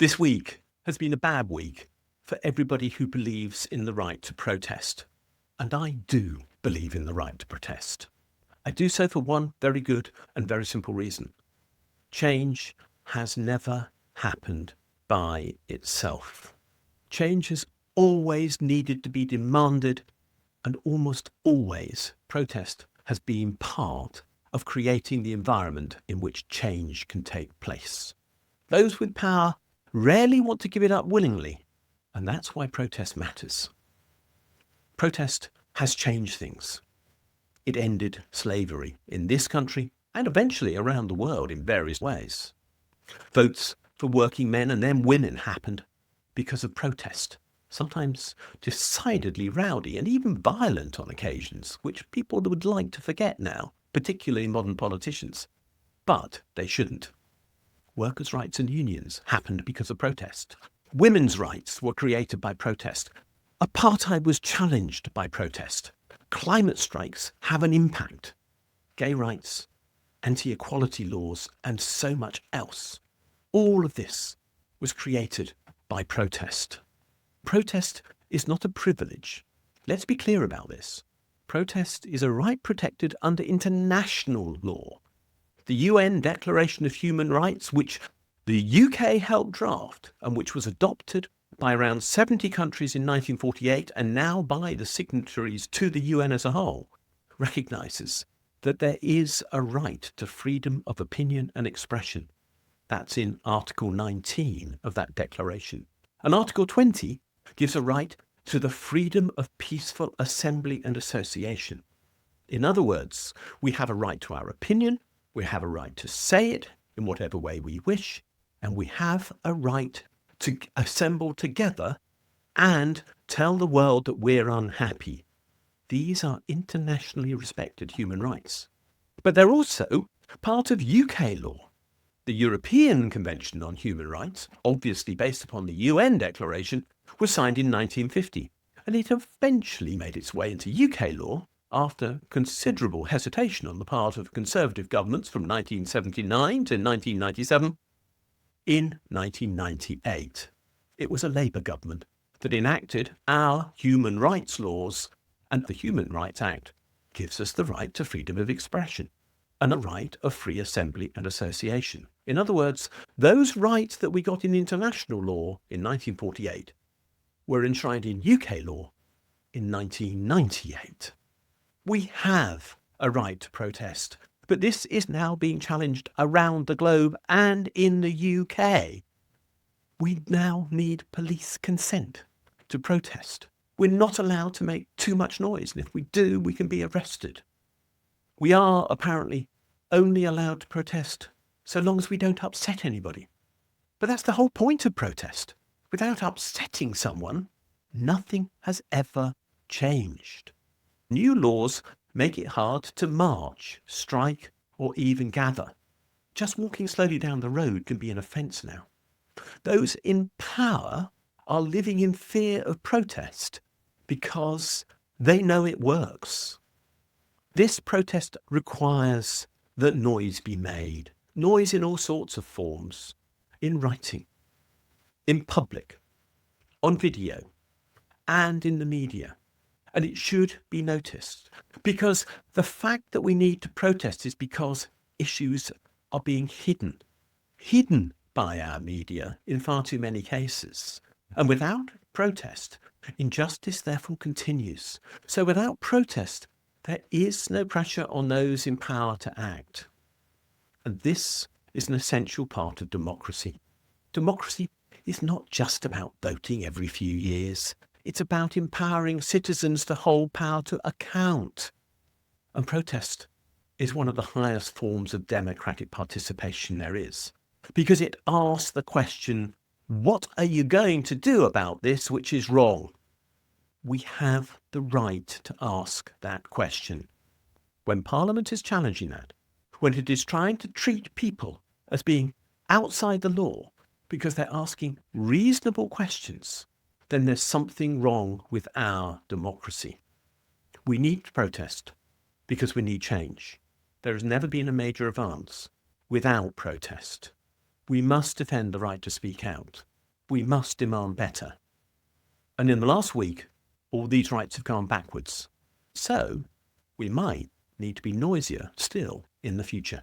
This week has been a bad week for everybody who believes in the right to protest. And I do believe in the right to protest. I do so for one very good and very simple reason. Change has never happened by itself. Change has always needed to be demanded, and almost always protest has been part of creating the environment in which change can take place. Those with power rarely want to give it up willingly, and that's why protest matters. Protest has changed things. It ended slavery in this country and eventually around the world in various ways. Votes for working men and then women happened because of protest, sometimes decidedly rowdy and even violent on occasions, which people would like to forget now, particularly modern politicians. But they shouldn't. Workers' rights and unions happened because of protest. Women's rights were created by protest. Apartheid was challenged by protest. Climate strikes have an impact. Gay rights, anti-equality laws, and so much else. All of this was created by protest. Protest is not a privilege. Let's be clear about this. Protest is a right protected under international law. The UN Declaration of Human Rights, which the UK helped draft and which was adopted by around 70 countries in 1948 and now by the signatories to the UN as a whole, recognises that there is a right to freedom of opinion and expression. That's in Article 19 of that declaration. And Article 20 gives a right to the freedom of peaceful assembly and association. In other words, we have a right to our opinion, we have a right to say it in whatever way we wish, and we have a right to assemble together and tell the world that we're unhappy. These are internationally respected human rights. But they're also part of UK law. The European Convention on Human Rights, obviously based upon the UN Declaration, was signed in 1950, and it eventually made its way into UK law after considerable hesitation on the part of conservative governments from 1979 to 1997. In 1998, it was a Labour government that enacted our human rights laws, and the Human Rights Act gives us the right to freedom of expression and a right of free assembly and association. In other words, those rights that we got in international law in 1948 were enshrined in UK law in 1998. We have a right to protest, but this is now being challenged around the globe and in the UK. We now need police consent to protest. We're not allowed to make too much noise, and if we do, we can be arrested. We are apparently only allowed to protest so long as we don't upset anybody. But that's the whole point of protest. Without upsetting someone, nothing has ever changed. New laws make it hard to march, strike, or even gather. Just walking slowly down the road can be an offence now. Those in power are living in fear of protest because they know it works. This protest requires that noise be made. Noise in all sorts of forms. In writing, in public, on video, and in the media. And it should be noticed, because the fact that we need to protest is because issues are being hidden by our media in far too many cases. And without protest, injustice therefore continues. So without protest, there is no pressure on those in power to act. And this is an essential part of democracy. Democracy is not just about voting every few years. It's about empowering citizens to hold power to account. And protest is one of the highest forms of democratic participation there is, because it asks the question, what are you going to do about this which is wrong? We have the right to ask that question. When Parliament is challenging that, when it is trying to treat people as being outside the law because they're asking reasonable questions, then there's something wrong with our democracy. We need to protest because we need change. There has never been a major advance without protest. We must defend the right to speak out. we must demand better. And in the last week, all these rights have gone backwards. So we might need to be noisier still in the future.